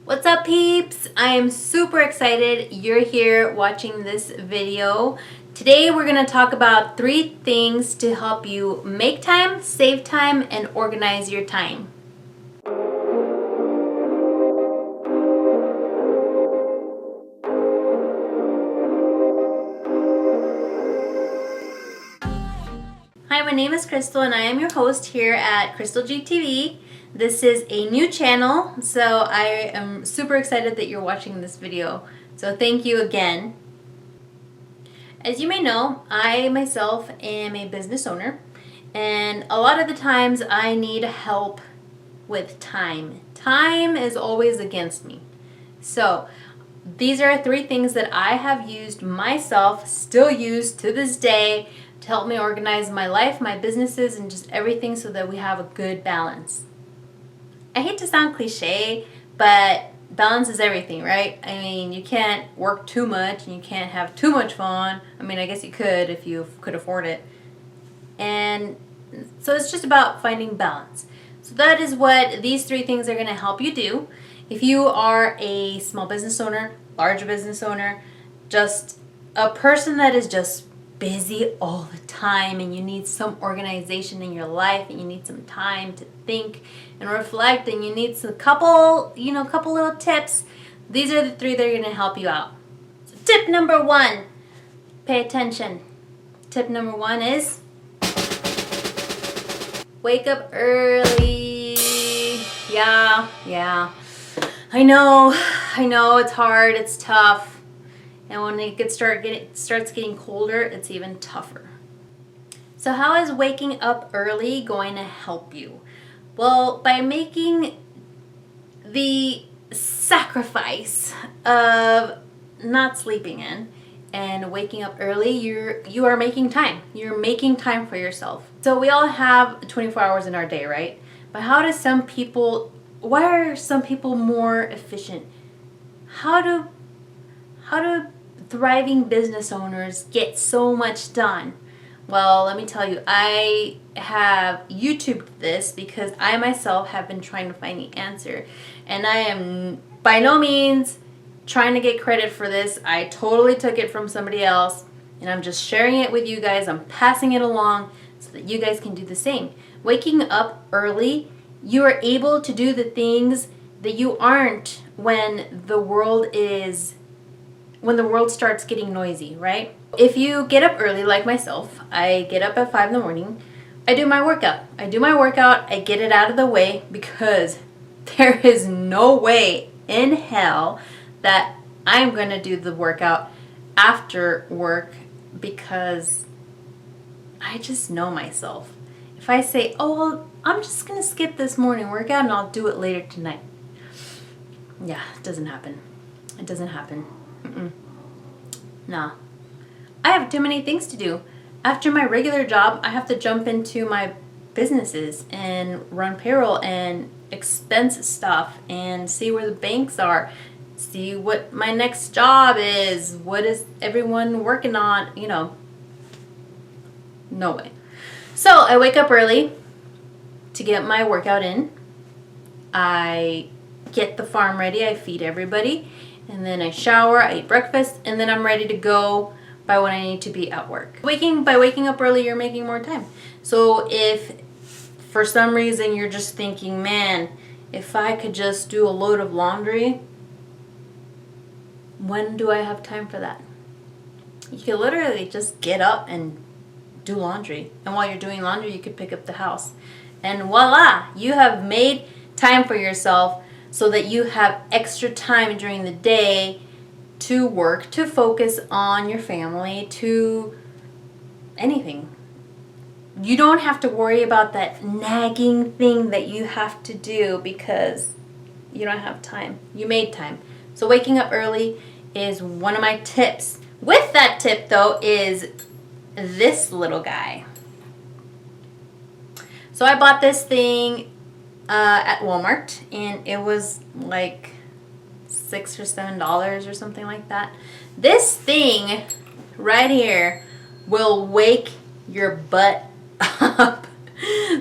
What's up, peeps? I am super excited you're here watching this video. Today we're going to talk about 3 things to help you make time, save time, and organize your time. Hi, my name is Crystal and I am your host here at Crystal G TV. This is a new channel, so I am super excited that you're watching this video. So thank you again. As you may know, I myself am a business owner, and a lot of the times I need help with time. Time is always against me. So these are 3 things that I have used myself, still use to this day, to help me organize my life, my businesses, and just everything so that we have a good balance. I hate to sound cliche, but balance is everything, right? I mean, you can't work too much and you can't have too much fun. I mean, I guess you could if you could afford it. And so it's just about finding balance. So that is what these 3 things are going to help you do. If you are a small business owner, large business owner, just a person that is just busy all the time and you need some organization in your life and you need some time to think and reflect and you need some couple little tips, these are the 3 that are going to help you out. So tip number 1, pay attention. Tip number 1 is wake up early. Yeah. I know it's hard, it's tough. And when it starts getting colder, it's even tougher. So how is waking up early going to help you? Well, by making the sacrifice of not sleeping in and waking up early, you are making time. You're making time for yourself. So we all have 24 hours in our day, right? But why are some people more efficient? How do thriving business owners get so much done? Well, let me tell you, I have YouTubed this because I myself have been trying to find the answer. And I am by no means trying to get credit for this. I totally took it from somebody else, and I'm just sharing it with you guys. I'm passing it along so that you guys can do the same. Waking up early, you are able to do the things that you aren't when the world starts getting noisy, right? If you get up early like myself, I get up at 5 in the morning, I do my workout, I get it out of the way because there is no way in hell that I'm going to do the workout after work because I just know myself. If I say, oh, well, I'm just going to skip this morning workout and I'll do it later tonight. Yeah, it doesn't happen. It doesn't happen. Nah. I have too many things to do. After my regular job, I have to jump into my businesses and run payroll and expense stuff and see where the banks are, see what my next job is, what is everyone working on, no way. So I wake up early to get my workout in. I get the farm ready, I feed everybody, and then I shower, I eat breakfast, and then I'm ready to go by when I need to be at work. By waking up early, you're making more time. So if for some reason you're just thinking, man, if I could just do a load of laundry, when do I have time for that? You can literally just get up and do laundry. And while you're doing laundry, you could pick up the house. And voila, you have made time for yourself so that you have extra time during the day to work, to focus on your family, to anything. You don't have to worry about that nagging thing that you have to do because you don't have time. You made time. So waking up early is one of my tips. With that tip, though, is this little guy. So I bought this thing at Walmart, and it was like $6 or $7 or something like that. This thing right here will wake your butt up.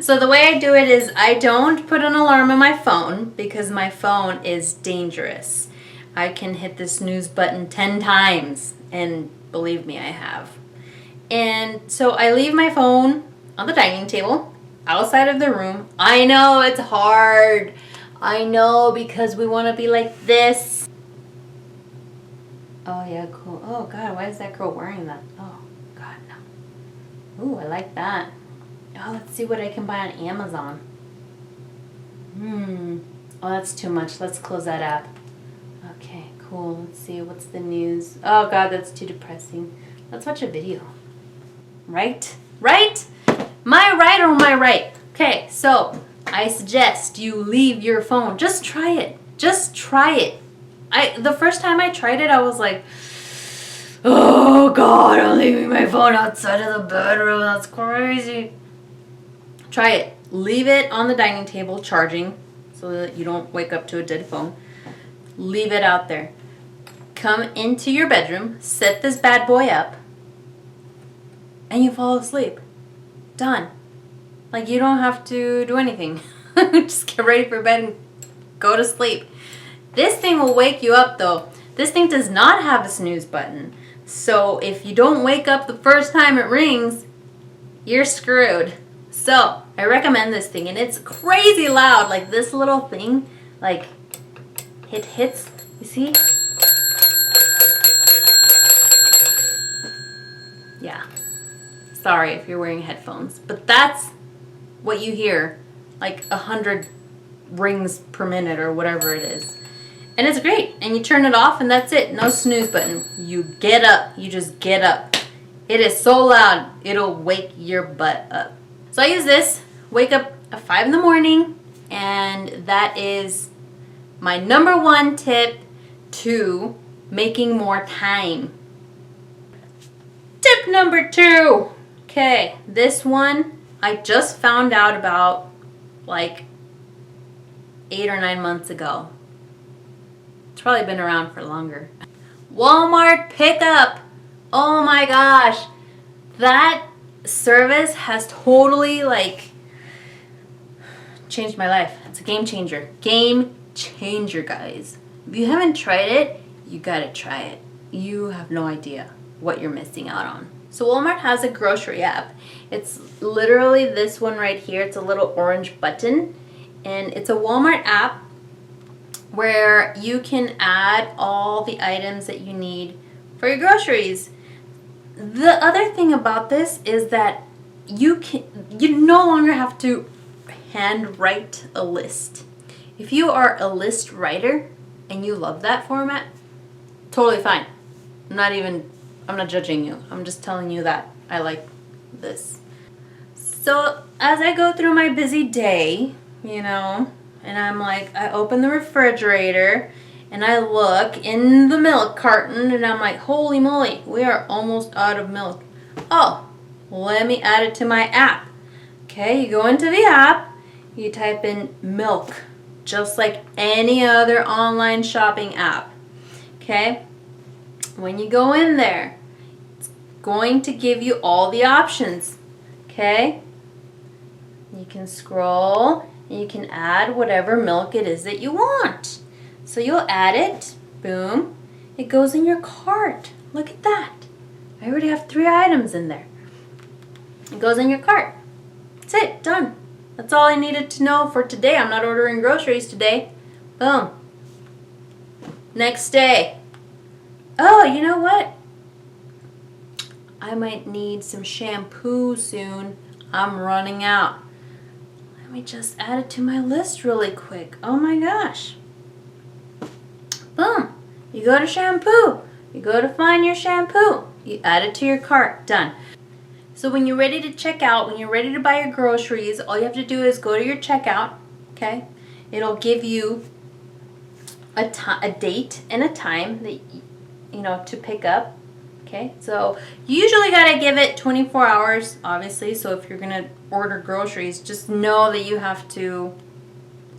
So the way I do it is I don't put an alarm on my phone because my phone is dangerous. I can hit the snooze button 10 times, and believe me, I have. And so I leave my phone on the dining table outside of the room. I know it's hard. I know, because we want to be like this. Oh yeah, cool. Oh God, why is that girl wearing that? Oh God, no. Ooh, I like that. Oh, let's see what I can buy on Amazon. Oh, that's too much. Let's close that app. Okay, cool. Let's see, what's the news? Oh God, that's too depressing. Let's watch a video. Right? Right? My right or my right? Okay, so I suggest you leave your phone. Just try it. Just try it. The first time I tried it, I was like, oh God, I'm leaving my phone outside of the bedroom. That's crazy. Try it. Leave it on the dining table charging so that you don't wake up to a dead phone. Leave it out there. Come into your bedroom, set this bad boy up, and you fall asleep. Done. Like, you don't have to do anything. Just get ready for bed and go to sleep. This thing will wake you up though. This thing does not have a snooze button. So if you don't wake up the first time it rings, you're screwed. So I recommend this thing, and it's crazy loud. Like, this little thing, like, it hits, you see? Yeah. Sorry if you're wearing headphones, but that's what you hear, like 100 rings per minute or whatever it is. And it's great. And you turn it off and that's it. No snooze button. You get up. You just get up. It is so loud, it'll wake your butt up. So I use this, wake up at 5 in the morning, and that is my number one tip to making more time. Tip number 2. Okay, this one I just found out about like 8 or 9 months ago. It's probably been around for longer. Walmart pickup. Oh my gosh. That service has totally like changed my life. It's a game changer. Game changer, guys. If you haven't tried it, you gotta try it. You have no idea what you're missing out on. So Walmart has a grocery app. It's literally this one right here. It's a little orange button, and it's a Walmart app where you can add all the items that you need for your groceries. The other thing about this is that you no longer have to handwrite a list. If you are a list writer and you love that format, totally fine. I'm not judging you. I'm just telling you that I like this. So as I go through my busy day, and I'm like, I open the refrigerator and I look in the milk carton and I'm like, holy moly, we are almost out of milk. Oh, let me add it to my app. Okay, you go into the app, you type in milk, just like any other online shopping app. Okay, when you go in there, it's going to give you all the options. Okay, you can scroll and you can add whatever milk it is that you want. So you'll add it, boom, it goes in your cart. Look at that. I already have 3 items in there. It goes in your cart. That's it, done. That's all I needed to know for today. I'm not ordering groceries today. Boom. Next day. Oh, you know what? I might need some shampoo soon. I'm running out. Let me just add it to my list really quick. Oh my gosh. Boom. You go to shampoo. You go to find your shampoo. You add it to your cart. Done. So when you're ready to check out, when you're ready to buy your groceries, all you have to do is go to your checkout. Okay? It'll give you a date and a time that to pick up. Okay? So you usually gotta give it 24 hours, obviously. So if you're gonna order groceries, just know that you have to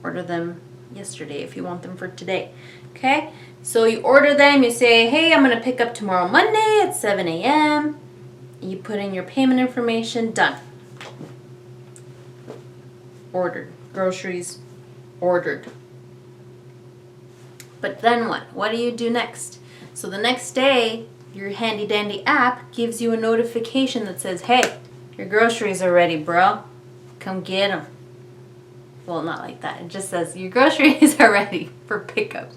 order them yesterday if you want them for today. Okay? So you order them, you say, hey, I'm going to pick up tomorrow Monday at 7 a.m. You put in your payment information, done. ordered. Groceries ordered. But then what? What do you do next? So the next day, your handy dandy app gives you a notification that says, hey, your groceries are ready, bro. Come get them. Well, not like that. It just says your groceries are ready for pickup.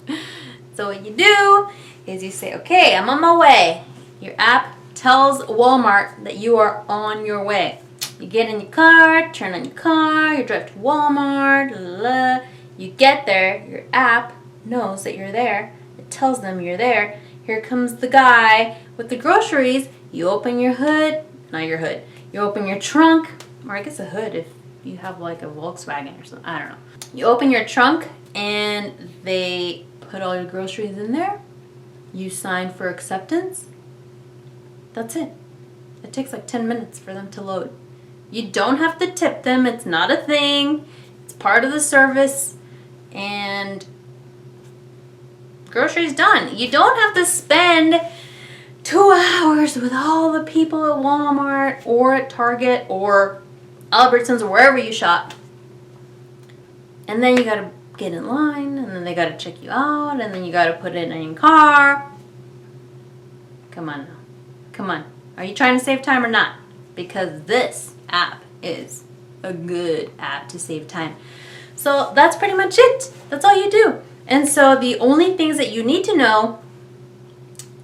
So what you do is you say, okay, I'm on my way. Your app tells Walmart that you are on your way. You get in your car, turn on your car, you drive to Walmart, la, la. You get there, your app knows that you're there. It tells them you're there. Here comes the guy with the groceries. You open your hood, not your hood. You open your trunk, or I guess a hood if you have like a Volkswagen or something. I don't know. You open your trunk and they put all your groceries in there. You sign for acceptance. That's it. It takes like 10 minutes for them to load. You don't have to tip them. It's not a thing. It's part of the service. And groceries done. You don't have to spend 2 hours with all the people at Walmart or at Target or Albertsons or wherever you shop. And then you gotta get in line, and then they gotta check you out, and then you gotta put it in your car. Come on now. Come on. Are you trying to save time or not? Because this app is a good app to save time. So that's pretty much it. That's all you do. And so the only things that you need to know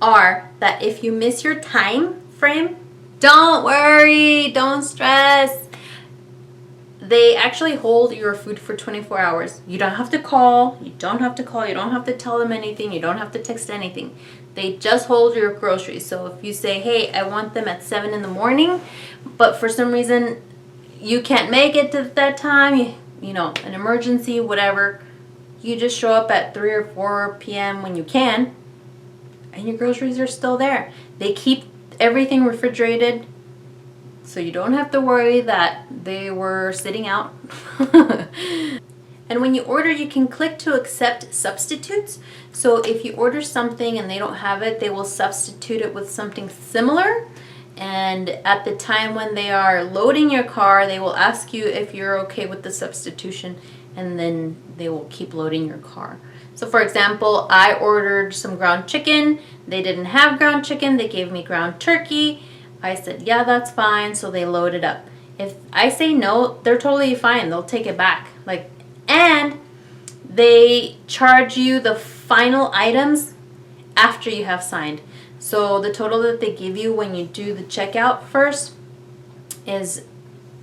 are that if you miss your time frame, don't worry, don't stress. They actually hold your food for 24 hours. You don't have to call. You don't have to call. You don't have to tell them anything. You don't have to text anything. They just hold your groceries. So if you say, hey, I want them at 7 in the morning, but for some reason you can't make it to that time, you know, an emergency, whatever, you just show up at 3 or 4 p.m. when you can, and your groceries are still there. They keep everything refrigerated, so you don't have to worry that they were sitting out. And when you order, you can click to accept substitutes. So if you order something and they don't have it, they will substitute it with something similar. And at the time when they are loading your car, they will ask you if you're okay with the substitution, and then they will keep loading your car. So for example, I ordered some ground chicken. They didn't have ground chicken. They gave me ground turkey. I said, yeah, that's fine. So they load it up. If I say no, they're totally fine. They'll take it back. And they charge you the final items after you have signed. So the total that they give you when you do the checkout first is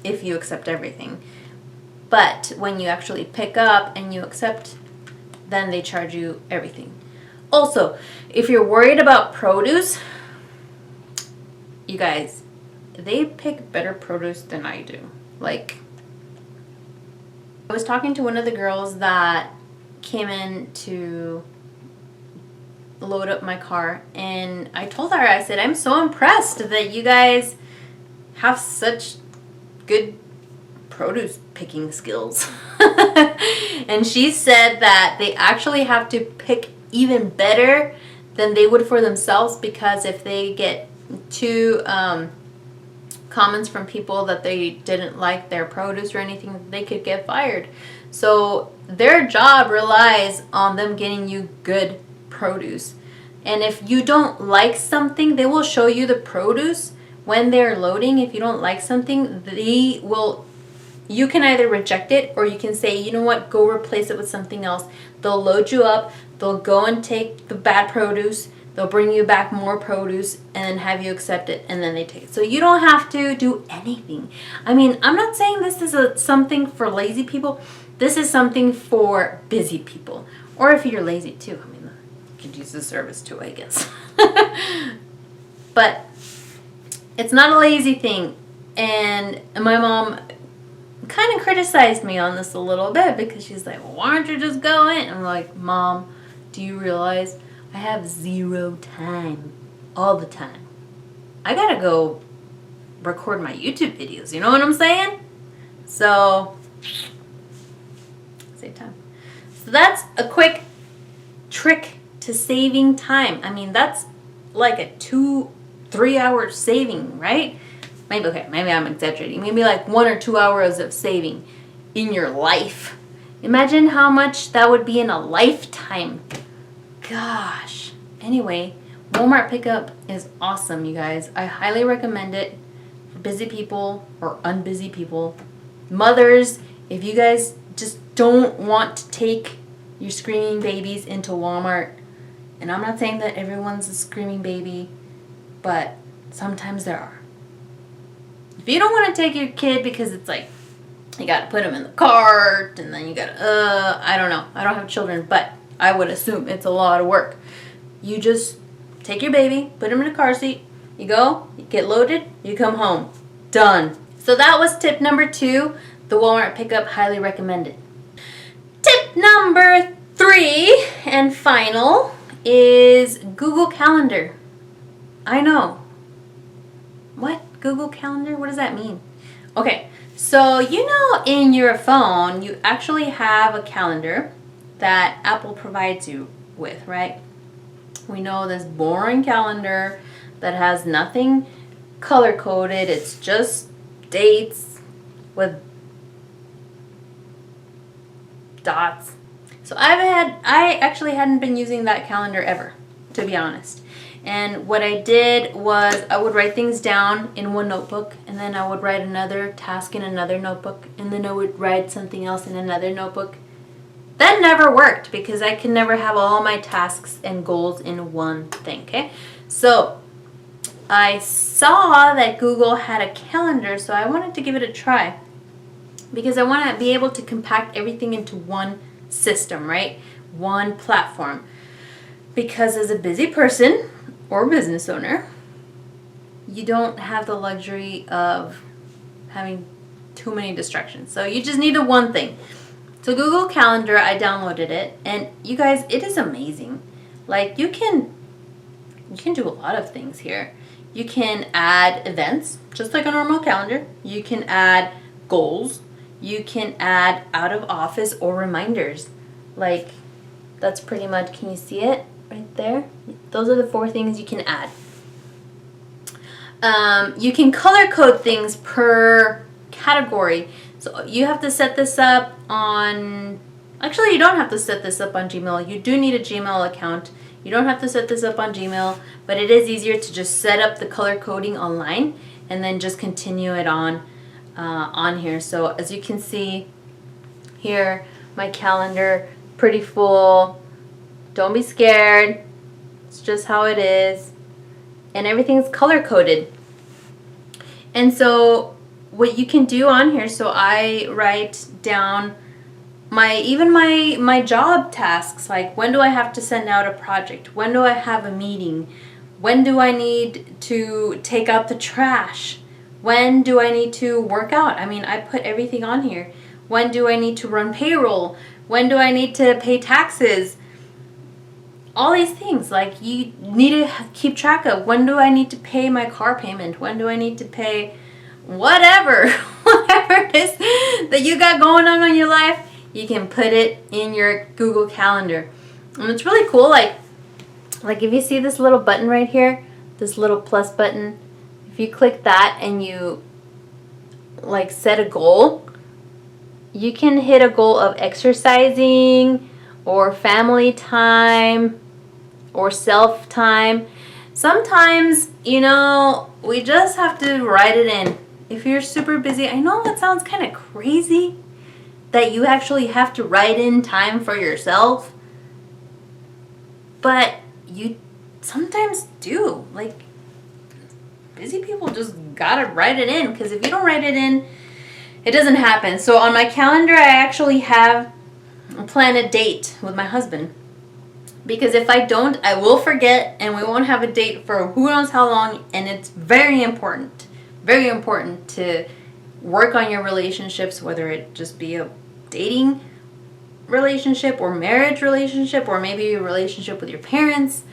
if you accept everything. But when you actually pick up and you accept, then they charge you everything. Also, if you're worried about produce, you guys, they pick better produce than I do. I was talking to one of the girls that came in to load up my car, and I told her, I said, I'm so impressed that you guys have such good produce picking skills. And she said that they actually have to pick even better than they would for themselves, because if they get two comments from people that they didn't like their produce or anything, they could get fired. So their job relies on them getting you good produce. And if you don't like something, they will show you the produce when they're loading. If you don't like something, you can either reject it, or you can say, you know what, go replace it with something else. They'll load you up, they'll go and take the bad produce, they'll bring you back more produce, and then have you accept it, and then they take it. So you don't have to do anything. I mean, I'm not saying this is something for lazy people. This is something for busy people. Or if you're lazy too. I mean, you could use the service too, I guess. But it's not a lazy thing. And my mom kind of criticized me on this a little bit, because she's like, well, why don't you just go in? I'm like, Mom, do you realize I have 0 time all the time? I gotta go record my YouTube videos, you know what I'm saying? So, save time. So that's a quick trick to saving time. I mean, that's like a 2-3 hour saving, right? Maybe I'm exaggerating. Maybe like 1 or 2 hours of saving. in your life. Imagine how much that would be in a lifetime. Gosh. Anyway, Walmart pickup is awesome, you guys. I highly recommend it for busy people or unbusy people. Mothers, if you guys just don't want to take your screaming babies into Walmart, and I'm not saying that everyone's a screaming baby, but sometimes there are. If you don't want to take your kid because it's like, you got to put them in the cart, and then you got to, I don't know. I don't have children, but I would assume it's a lot of work. You just take your baby, put him in a car seat, you go, you get loaded, you come home. Done. So that was tip number 2, the Walmart pickup, highly recommended. Tip number 3 and final is Google Calendar. I know. What? Google Calendar? What does that mean? Okay, so you know in your phone you actually have a calendar that Apple provides you with, right? We know this boring calendar that has nothing color coded. It's just dates with dots. So I actually hadn't been using that calendar ever, to be honest. And what I did was I would write things down in one notebook, and then I would write another task in another notebook, and then I would write something else in another notebook. That never worked because I could never have all my tasks and goals in one thing, okay? So I saw that Google had a calendar, so I wanted to give it a try because I want to be able to compact everything into one system, right? One platform. Because as a busy person or business owner, you don't have the luxury of having too many distractions. So you just need a one thing. So Google Calendar, I downloaded it, and you guys, it is amazing. Like you can do a lot of things here. You can add events, just like a normal calendar. You can add goals. You can add out of office or reminders. Like that's pretty much, can you see it right there? Those are the 4 things you can add. You can color code things per category. So you have to set this up on, actually you don't have to set this up on Gmail. You do need a Gmail account. You don't have to set this up on Gmail, but it is easier to just set up the color coding online and then just continue it on here. So as you can see here, my calendar, pretty full. Don't be scared. It's just how it is. And everything's color coded. And so what you can do on here, so I write down my job tasks, like when do I have to send out a project? When do I have a meeting? When do I need to take out the trash? When do I need to work out? I mean, I put everything on here. When do I need to run payroll? When do I need to pay taxes? All these things, like you need to keep track of. When do I need to pay my car payment? When do I need to pay whatever it is that you got going on in your life? You can put it in your Google Calendar. And it's really cool. Like if you see this little button right here, this little plus button, if you click that and you like set a goal, you can hit a goal of exercising or family time or self time. Sometimes, you know, we just have to write it in. If you're super busy, I know that sounds kind of crazy that you actually have to write in time for yourself, but you sometimes do. Like, busy people just gotta write it in, because if you don't write it in, it doesn't happen. So on my calendar, I actually have plan a date with my husband, because if I don't, I will forget and we won't have a date for who knows how long. And it's very important to work on your relationships, whether it just be a dating relationship or marriage relationship, or maybe a relationship with your parents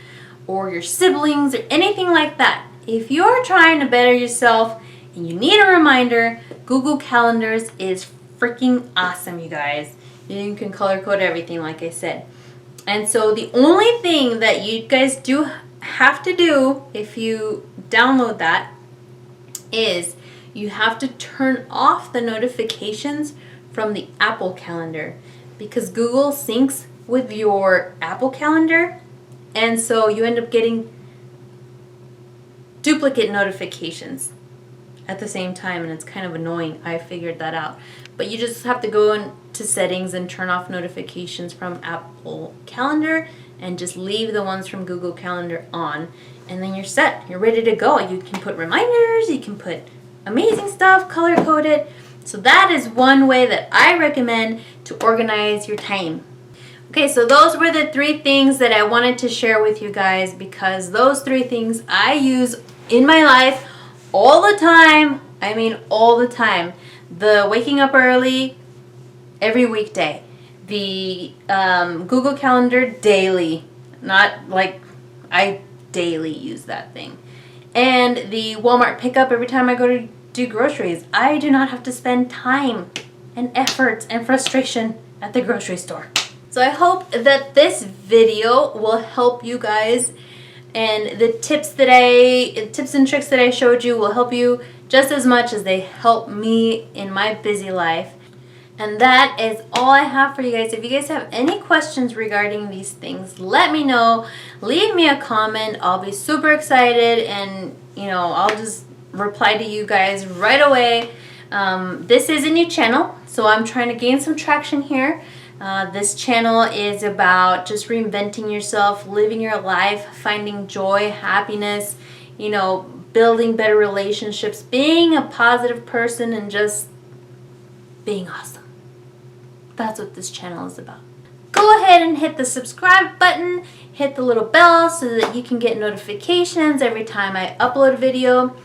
or your siblings or anything like that. If you're trying to better yourself and you need a reminder, Google Calendars is freaking awesome, you guys. You can color code everything, like I said. And so the only thing that you guys do have to do if you download that is you have to turn off the notifications from the Apple Calendar, because Google syncs with your Apple Calendar, and so you end up getting duplicate notifications at the same time, and it's kind of annoying. I figured that out. But you just have to go into settings and turn off notifications from Apple Calendar and just leave the ones from Google Calendar on, and then you're set. You're ready to go. You can put reminders, you can put amazing stuff, color code it. So that is one way that I recommend to organize your time. Okay, so those were the 3 things that I wanted to share with you guys, because those 3 things I use in my life all the time. I mean all the time. The waking up early every weekday. The Google Calendar daily. Not like I daily use that thing. And the Walmart pickup every time I go to do groceries. I do not have to spend time and effort and frustration at the grocery store. So I hope that this video will help you guys, and the tips and tricks that I showed you will help you just as much as they help me in my busy life. And that is all I have for you guys. If you guys have any questions regarding these things, let me know. Leave me a comment. I'll be super excited, and I'll just reply to you guys right away. This is a new channel, so I'm trying to gain some traction here. This channel is about just reinventing yourself, living your life, finding joy, happiness, building better relationships, being a positive person, and just being awesome. That's what this channel is about. Go ahead and hit the subscribe button, hit the little bell so that you can get notifications every time I upload a video.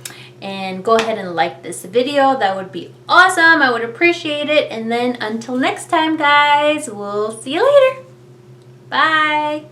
And go ahead and like this video. That would be awesome. I would appreciate it. And then until next time, guys, we'll see you later. Bye.